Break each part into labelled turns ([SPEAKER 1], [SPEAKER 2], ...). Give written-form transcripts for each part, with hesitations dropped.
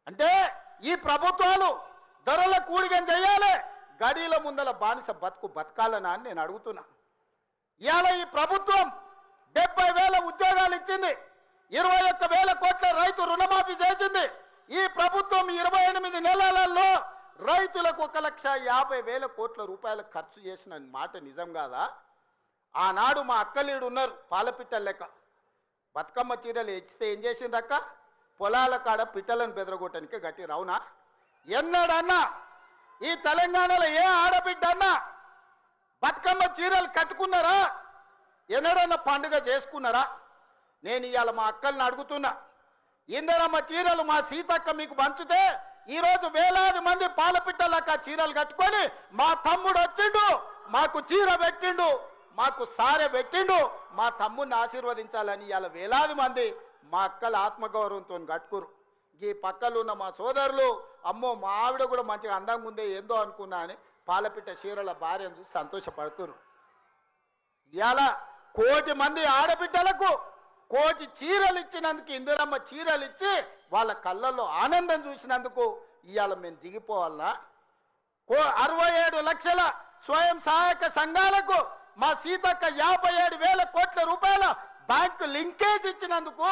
[SPEAKER 1] అంటే ఈ ప్రభుత్వాలు ధరల కూడిగం చేయాలి, గడిల ముందల బానిస బతకాలనా అని నేను అడుగుతున్నా. ఇవాళ ఈ ప్రభుత్వం 70,000 ఉద్యోగాలు ఇచ్చింది, 21,000 కోట్ల రైతు రుణమాఫీ చేసింది. ఈ ప్రభుత్వం 28 నెలలలో రైతులకు 1,50,000 కోట్ల రూపాయలు ఖర్చు చేసిన మాట నిజం కాదా? ఆనాడు మా అక్కలీడు ఉన్నారు, పాలపిట్టల లెక్క బతుకమ్మ చీరలు ఇచ్చితే ఏం చేసిండ్రక్క? పొలాల కాడ పిట్టలను బెదరగొట్టడానికి గట్టి రావునా? ఎన్నడన్నా ఈ తెలంగాణలో ఏ ఆడబిడ్డ అన్నా బతుకమ్మ చీరలు కట్టుకున్నారా? ఎన్నడన్నా పండుగ చేసుకున్నారా? నేను ఇవాళ మా అక్కల్ని అడుగుతున్నా, ఇందరమ్మ చీరలు మా సీతక్క మీకు పంచుతే ఈరోజు వేలాది మంది పాలపిట్టలక్క చీరలు కట్టుకొని మా తమ్ముడు వచ్చిండు, మాకు చీర పెట్టిండు, మాకు సారె పెట్టిండు, మా తమ్ముడిని ఆశీర్వదించాలని ఇవాళ వేలాది మంది మా అక్కల ఆత్మగౌరవంతో కట్టుకురు. ఈ పక్కలు ఉన్న మా సోదరులు, అమ్మో మా ఆవిడ కూడా మంచిగా అందంగా ఉందే ఏందో అనుకున్నా అని పాలపిట్ట చీరల భార్యను చూసి సంతోషపడుతురు. ఇవాళ 1,00,00,000 మంది ఆడబిడ్డలకు 1,00,00,000 చీరలు ఇచ్చినందుకు, ఇందిరమ్మ చీరలు ఇచ్చి వాళ్ళ కళ్ళల్లో ఆనందం చూసినందుకు ఇవాళ మేము దిగిపోవాలనా? 67 లక్షల స్వయం సహాయక సంఘాలకు మా సీతక్క 57,000 కోట్ల రూపాయల బ్యాంకు లింకేజ్ ఇచ్చినందుకు,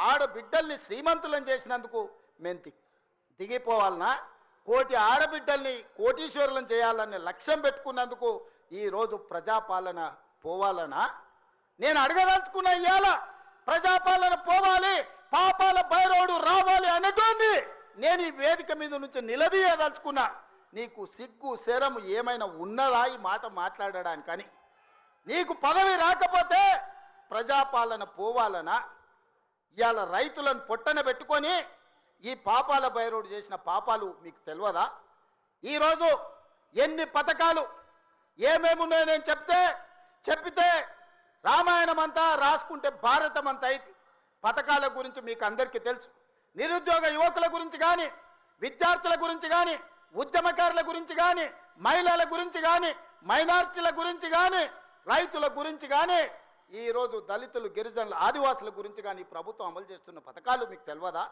[SPEAKER 1] ఆడబిడ్డల్ని శ్రీమంతులను చేసినందుకు మేము దిగిపోవాలనా? 1,00,00,000 ఆడబిడ్డల్ని కోటీశ్వరులను చేయాలనే లక్ష్యం పెట్టుకున్నందుకు ఈరోజు ప్రజాపాలన పోవాలనా? నేను అడగదలుచుకున్న ఇవాళ ప్రజాపాలన పోవాలి, పాపాల భైరవుడు రావాలి అనేటువంటి నేను ఈ వేదిక మీద నుంచి నిలదీయదలుచుకున్నా. నీకు సిగ్గు శరము ఏమైనా ఉన్నదా ఈ మాట మాట్లాడడానికని? నీకు పదవి రాకపోతే ప్రజాపాలన పోవాలనా? ఇవాళ రైతులను పొట్టన పెట్టుకొని ఈ పాపాల భైరవుడు చేసిన పాపాలు మీకు తెలియదా? ఈరోజు ఎన్ని పథకాలు ఏమేమి ఉన్నాయో నేను చెప్పితే రామాయణం అంతా రాసుకుంటే భారతం అంతా అయితే పథకాల గురించి మీకు అందరికీ తెలుసు. నిరుద్యోగ యువకుల గురించి కానీ, విద్యార్థుల గురించి కానీ, ఉద్యమకారుల గురించి కానీ, మహిళల గురించి కానీ, మైనారిటీల గురించి కానీ, రైతుల గురించి కానీ, ఈరోజు దళితులు, గిరిజనులు, ఆదివాసుల గురించి కానీ ప్రభుత్వం అమలు చేస్తున్న పథకాలు మీకు తెలియదా?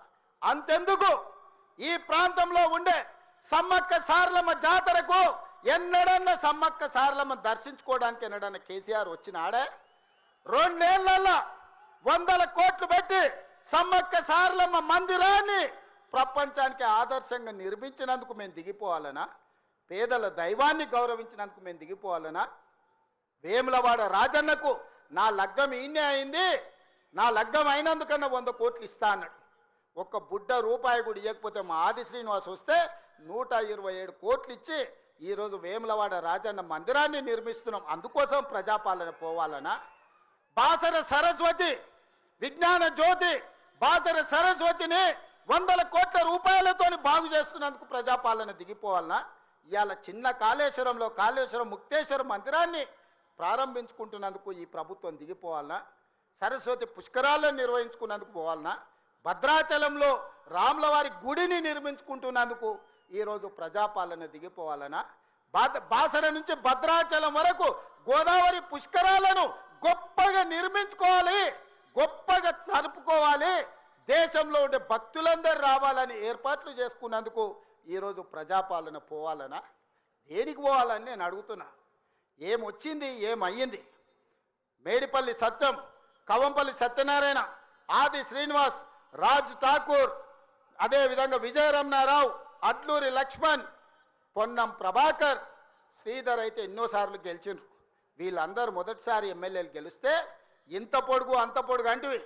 [SPEAKER 1] అంతెందుకు ఈ ప్రాంతంలో ఉండే సమ్మక్క సారలమ్మ జాతరకు ఎన్నడన్నా సమ్మక్క సారలమ్మ దర్శించుకోవడానికి ఎన్నడన్నా కేసీఆర్ వచ్చినాడే? 2 ఏళ్లలో 100 కోట్లు పెట్టి సమ్మక్క సారలమ్మ మందిరాన్ని ప్రపంచానికి ఆదర్శంగా నిర్మించినందుకు మేము దిగిపోవాలనా? పేదల దైవాన్ని గౌరవించినందుకు మేము దిగిపోవాలనా? వేములవాడ రాజన్నకు నా లగ్గం ఈయనే అయింది, నా లగ్గం అయినందుకన్నా 100 కోట్లు ఇస్తా అన్నాడు. ఒక్క బుడ్డ రూపాయి కూడా ఇవ్వకపోతే మా ఆది శ్రీనివాస్ వస్తే 127 కోట్లు ఇచ్చి ఈరోజు వేములవాడ రాజన్న మందిరాన్ని నిర్మిస్తున్నాం. అందుకోసం ప్రజాపాలన పోవాలనా? బాసర సరస్వతి విజ్ఞాన జ్యోతి బాసర సరస్వతిని 100 కోట్ల రూపాయలతో బాగు చేస్తున్నందుకు ప్రజాపాలన దిగిపోవాలనా? ఇవాళ చిన్న కాళేశ్వరంలో కాళేశ్వరం ముక్తేశ్వర మందిరాన్ని ప్రారంభించుకుంటున్నందుకు ఈ ప్రభుత్వం దిగిపోవాలనా? సరస్వతి పుష్కరాలను నిర్వహించుకున్నందుకు పోవాలనా? భద్రాచలంలో రాములవారి గుడిని నిర్మించుకుంటున్నందుకు ఈరోజు ప్రజాపాలన దిగిపోవాలనా? బాసర నుంచి భద్రాచలం వరకు గోదావరి పుష్కరాలను గొప్పగా నిర్మించుకోవాలి, గొప్పగా జరుపుకోవాలి, దేశంలో ఉండే భక్తులందరూ రావాలని ఏర్పాట్లు చేసుకున్నందుకు ఈరోజు ప్రజాపాలన పోవాలనా? దేనికి పోవాలని నేను అడుగుతున్నా. ఏమొచ్చింది, ఏమయ్యింది? మేడిపల్లి సత్యం, కవంపల్లి సత్యనారాయణ, ఆది శ్రీనివాస్, రాజ్ ఠాకూర్, అదేవిధంగా విజయరమణారావు, అడ్లూరి లక్ష్మణ్, పొన్నం ప్రభాకర్, శ్రీధర్ అయితే ఎన్నోసార్లు గెలిచిండ్రు. వీళ్ళందరూ మొదటిసారి ఎమ్మెల్యేలు గెలిస్తే ఇంత పొడుగు అంత పొడుగు అంటివి,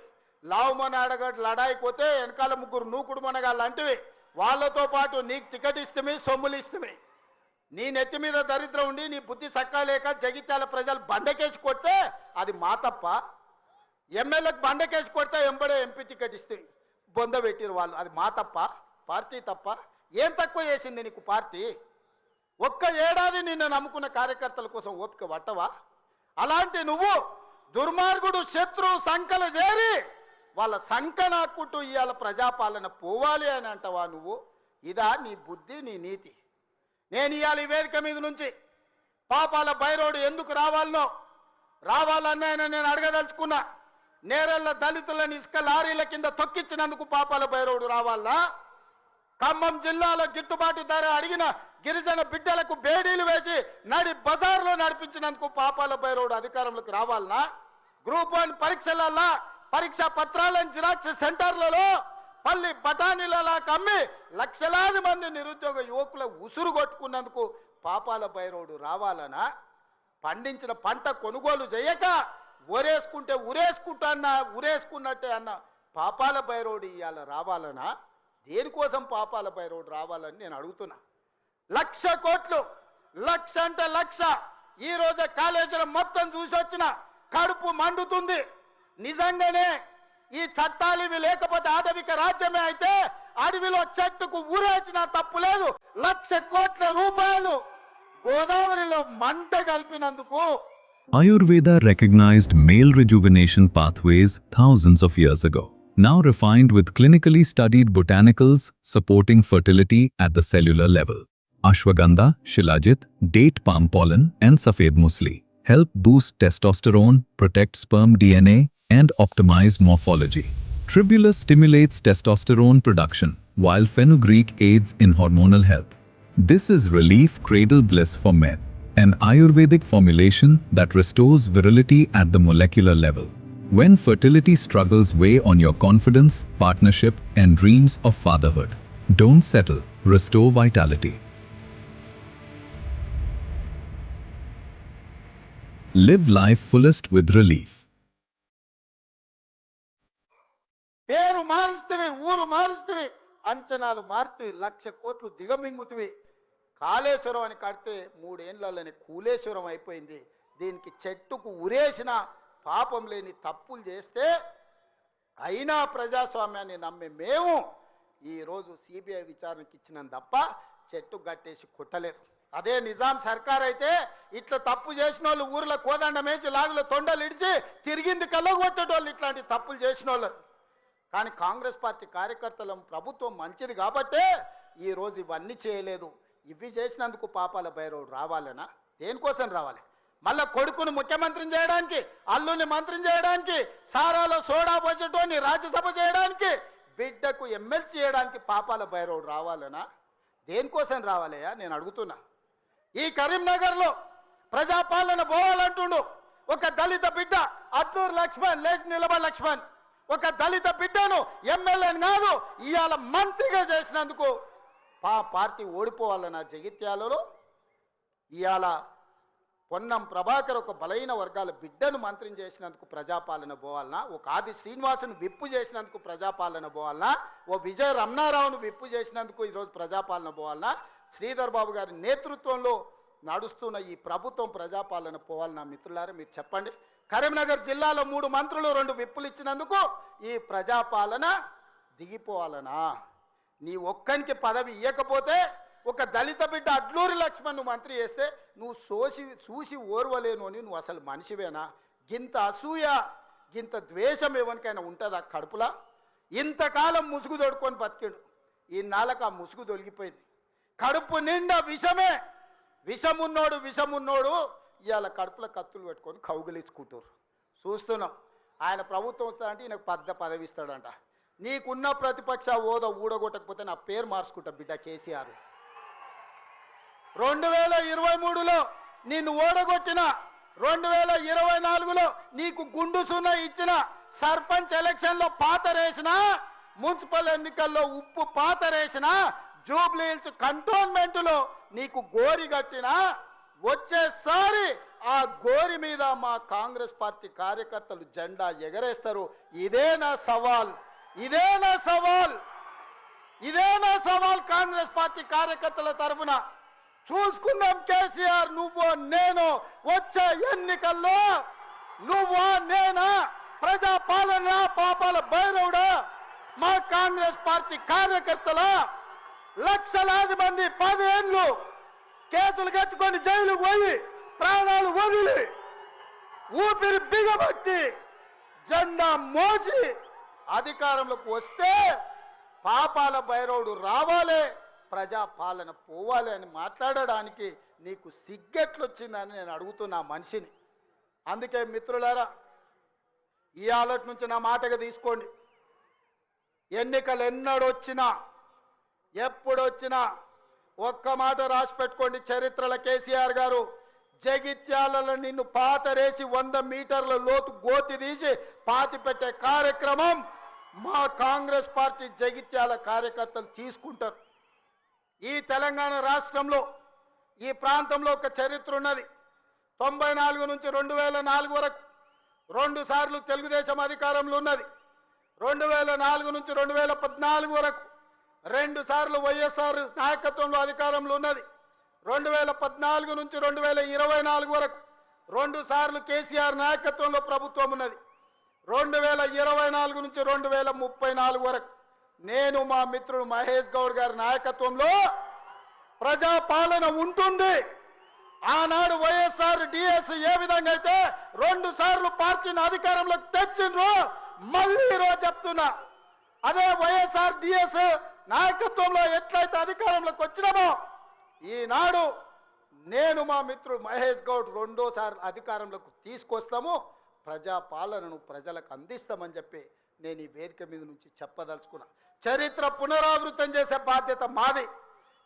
[SPEAKER 1] లావుమని అడగడు లడాయిపోతే వెనకాల 3 నూకుడు మనగాళ్ళు అంటివి. వాళ్ళతో పాటు నీకు టికెట్ ఇస్తమే, సొమ్ములు ఇస్తమే. నీ నెత్తి మీద దరిద్రం ఉండి నీ బుద్ధి సక్కాలేక జగిత్యాల ప్రజలు బండకేసి కొడితే అది మా తప్ప? ఎమ్మెల్యేలకు బండకేసి కొడితే ఎంబడే ఎంపీ టికెట్ ఇస్తే బొంద పెట్టిరు వాళ్ళు, అది మా తప్ప? పార్టీ తప్ప? ఏం తక్కువ చేసింది నీకు పార్టీ? ఒక్క ఏడాది నిన్ను నమ్ముకున్న కార్యకర్తల కోసం ఓపిక పట్టవా? అలాంటి నువ్వు దుర్మార్గుడు శత్రు సంకలు చేరి వాళ్ళ సంక నాక్కుంటూ ఇవాళ ప్రజాపాలన పోవాలి అని అంటవా నువ్వు? ఇదా నీ బుద్ధి, నీ నీతి? నేను ఇవాళ ఈ వేదిక మీద నుంచి పాపాల భైరవుడు ఎందుకు రావాలన్నా నేను అడగదలుచుకున్నా. నేరెళ్ళ దళితులను ఇసుక లారీల కింద తొక్కించినందుకు పాపాల భైరవుడు రావాలా? ఖమ్మం జిల్లాలో గిట్టుబాటు ధర అడిగిన గిరిజన బిడ్డలకు బేడీలు వేసి నడి బజార్లో నడిపించినందుకు పాపాల భైరవుడు అధికారంలోకి రావాలనా? గ్రూప్ 1 పరీక్షలలో పరీక్షా పత్రాలను జిరాక్స్ సెంటర్లలో పల్లి బఠానీలలా కమ్మి లక్షలాది మంది నిరుద్యోగ యువకుల ఉసురు కొట్టుకున్నందుకు పాపాల భైరవుడు రావాలనా? పండించిన పంట కొనుగోలు చేయక ఒరేసుకుంటే ఉరేసుకున్నట్టే అన్న పాపాల భైరవుడు ఇవాళ రావాలనా? దేనికోసం పాపాల భైరవుడు రావాలని నేను అడుగుతున్నా. 1,00,000 కోట్లు, 1,00,000 అంటే 1,00,000. ఈ రోజే కాళేశ్వరం మొత్తం చూసి వచ్చిన కడుపు మండుతుంది. నిజంగానే ఈ చట్టాలు ఇవి లేకపోతే ఆటవిక రాజ్యమే అయితే అడవిలో చెట్టుకు ఊరేసిన తప్పు లేదు. 1,00,000 కోట్ల రూపాయలు గోదావరిలో మంట కలిపినందుకు.
[SPEAKER 2] Ayurveda recognized male rejuvenation pathways thousands of years ago, now refined with clinically studied botanicals supporting fertility at the cellular level. Ashwagandha, Shilajit, date palm pollen, and Safed Musli help boost testosterone, protect sperm DNA, and optimize morphology. Tribulus stimulates testosterone production, while fenugreek aids in hormonal health. This is Relief Cradle Bliss for Men, an Ayurvedic formulation that restores virility at the molecular level. When fertility struggles weigh on your confidence, partnership, and dreams of fatherhood, don't settle, restore vitality. Live life fullest with relief.
[SPEAKER 1] పేరు మారుస్తవి, ఊరు మారుస్తవి, అంచనాలు మారుతవి, 1,00,000 కోట్లు దిగమింగుతవి. కాళేశ్వరం అని కడితే 3 ఏళ్లలోనే కూలేశ్వరం అయిపోయింది. దీనికి చెట్టుకు ఉరేసిన పాపం లేని తప్పులు చేస్తే అయినా ప్రజాస్వామ్యాన్ని నమ్మే మేము ఈరోజు సిబిఐ విచారణకి ఇచ్చినాం తప్ప చెట్టు గట్టేసి కుట్టలేదు. అదే నిజాం సర్కార్ అయితే ఇట్లా తప్పు చేసిన వాళ్ళు ఊర్లో కోదండం వేసి లాగులో తొండలు ఇడిచి తిరిగింది కళ్ళగొట్టేటోళ్ళు ఇట్లాంటి తప్పులు చేసిన వాళ్ళు. కానీ కాంగ్రెస్ పార్టీ కార్యకర్తల ప్రభుత్వం మంచిది కాబట్టే ఈరోజు ఇవన్నీ చేయలేదు. ఇవి చేసినందుకు పాపాల భైరవుడు రావాలనా? దేనికోసం రావాలి? మళ్ళా కొడుకును ముఖ్యమంత్రిని చేయడానికి, అల్లుని మంత్రిని చేయడానికి, సారాలో సోడా పోసేటోని రాజ్యసభ చేయడానికి, బిడ్డకు ఎమ్మెల్సీ చేయడానికి పాపాల భైరవుడు రావాలనా? దేనికోసం రావాలయ్యా నేను అడుగుతున్నా. ఈ కరీంనగర్లో ప్రజాపాలన పోవాలంటుండు ఒక దళిత బిడ్డ అట్లూరు లక్ష్మణ్, లేచి నిలబడి లక్ష్మణ్, ఒక దళిత బిడ్డను ఎమ్మెల్యేని కాదు ఇవాళ మంత్రిగా చేసినందుకు పార్టీ ఓడిపోవాలన్న జగిత్యాలలో. ఇవాళ పొన్నం ప్రభాకర్ ఒక బలైన వర్గాల బిడ్డను మంత్రిని చేసినందుకు ప్రజాపాలన పోవాలనా? ఒక ఆది శ్రీనివాసును విప్పు చేసినందుకు ప్రజాపాలన పోవాలనా? ఓ విజయ రమణారావును విప్పు చేసినందుకు ఈరోజు ప్రజాపాలన పోవాలనా? శ్రీధర్ బాబు గారి నేతృత్వంలో నడుస్తున్న ఈ ప్రభుత్వం ప్రజాపాలన పోవాలనా? మిత్రులారా మీరు చెప్పండి. కరీంనగర్ జిల్లాలో 3 మంత్రులు 2 విప్పులు ఇచ్చినందుకు ఈ ప్రజాపాలన దిగిపోవాలనా? నీ ఒక్కనికి పదవి ఇవ్వకపోతే ఒక దళిత బిడ్డ అడ్లూరి లక్ష్మణ్ మంత్రి చేస్తే నువ్వు చూసి ఓర్వలేను అని నువ్వు అసలు మనిషివేనా? గింత అసూయ, గింత ద్వేషం ఎవరికైనా ఉంటుందా కడుపులా? ఇంతకాలం ముసుగు తొడుకొని బతికిండు, ఈ నాళ్ళకు ఆ ముసుగు తొలగిపోయింది. కడుపు నిండా విషమే. విషమున్నోడు ఇవాళ కడుపులో కత్తులు పెట్టుకొని కౌగిలించుకుంటారు. చూస్తున్నాం. ఆయన ప్రభుత్వం వస్తాడంటే ఈయనకు పదవి ఇస్తాడంట. నీకున్న ప్రతిపక్ష హోదా ఊడగొట్టకపోతే నా పేరు మార్చుకుంటా బిడ్డ కేసీఆర్. 2023లో నిన్ను ఓడగొట్టిన, 2024లో నీకు గుండు సున్నా ఇచ్చిన, సర్పంచ్ ఎలక్షన్లో పాతరేసిన, మున్సిపల్ ఎన్నికల్లో ఉప్పు పాతరేసిన, జూబ్లీ హిల్స్ కంటోన్మెంట్లో నీకు గోరి కట్టిన, వచ్చేసారి ఆ గోరి మీద మా కాంగ్రెస్ పార్టీ కార్యకర్తలు జెండా ఎగరేస్తారు. ఇదే నా సవాల్ కాంగ్రెస్ పార్టీ కార్యకర్తల తరఫున. చూసుకుందాం కేసీఆర్, నువ్వు నేను వచ్చే ఎన్నికల్లో నువ్వా నేనా? ప్రజాపాలన పాపాల భైరవుడా? మా కాంగ్రెస్ పార్టీ కార్యకర్తల లక్షలాది మంది 10 ఏళ్ళు కేసులు కట్టుకొని జైలుకు పోయి ప్రాణాలు వదిలి ఊపిరి బిగబట్టి జెండా మోసి అధికారంలోకి వస్తే పాపాల భైరవుడు రావాలి, ప్రజాపాలన పోవాలి అని మాట్లాడడానికి నీకు సిగ్గెట్లొచ్చిందని నేను అడుగుతున్నా మనిషిని. అందుకే మిత్రులారా, ఈ ఆలోచన నుంచి నా మాటగా తీసుకోండి. ఎన్నికలు ఎన్నడొచ్చినా ఎప్పుడొచ్చినా ఒక్క మాట రాసి పెట్టుకోండి, చరిత్రలో కేసీఆర్ గారు జగిత్యాలలో నిన్ను పాతరేసి 100 మీటర్ల లోతు గోతి తీసి పాతి పెట్టే కార్యక్రమం మా కాంగ్రెస్ పార్టీ జగిత్యాల కార్యకర్తలు తీసుకుంటారు. ఈ తెలంగాణ రాష్ట్రంలో ఈ ప్రాంతంలో ఒక చరిత్ర ఉన్నది. 94 నుంచి 2004 వరకు 2 సార్లు తెలుగుదేశం అధికారంలో ఉన్నది. 2004 నుంచి 2014 వరకు 2 సార్లు వైఎస్ఆర్ నాయకత్వంలో అధికారంలో ఉన్నది. 2014 నుంచి 2024 వరకు 2 సార్లు కేసీఆర్ నాయకత్వంలో ప్రభుత్వం ఉన్నది. 2024 నుంచి 2034 వరకు నేను మా మిత్రుడు మహేష్ గౌడ్ గారి నాయకత్వంలో ప్రజాపాలన ఉంటుంది. ఆనాడు వైఎస్ఆర్ డిఎస్ ఏ విధంగా అయితే 2 సార్లు పార్టీని అధికారంలోకి తెచ్చిండ్రో మళ్ళీ ఈరోజు చెప్తున్నా, అదే వైఎస్ఆర్ డిఎస్ నాయకత్వంలో ఎట్లయితే అధికారంలోకి వచ్చినామో ఈనాడు నేను మా మిత్రుడు మహేష్ గౌడ్ 2వ సార్లు అధికారంలోకి తీసుకొస్తాము, ప్రజాపాలనను ప్రజలకు అందిస్తామని చెప్పి నేను ఈ వేదిక మీద నుంచి చెప్పదలుచుకున్నా. చరిత్ర పునరావృతం చేసే బాధ్యత మాది,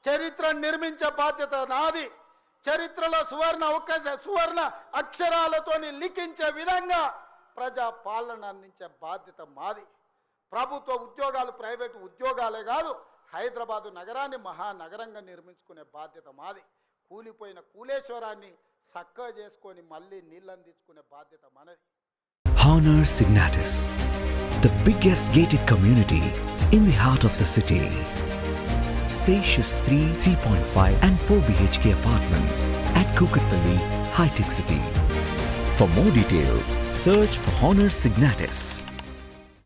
[SPEAKER 1] చరిత్రను నిర్మించే బాధ్యత నాది, చరిత్రలో సువర్ణ అక్షరాలతో లిఖించే విధంగా ప్రజాపాలన అందించే బాధ్యత మాది. ప్రభుత్వ ఉద్యోగాలు ప్రైవేటు ఉద్యోగాలే కాదు, హైదరాబాదు నగరాన్ని మహానగరంగా నిర్మించుకునే బాధ్యత మాది. కూలిపోయిన కూలేశ్వరాన్ని చక్కగా చేసుకొని మళ్ళీ నీళ్ళు అందించుకునే బాధ్యత మనది.
[SPEAKER 3] Honor Signatus, the biggest gated community in the heart of the city. Spacious 3, 3.5 and 4 BHK apartments at Kukatpalli, High Tech City. For more details, search for Honor Signatus.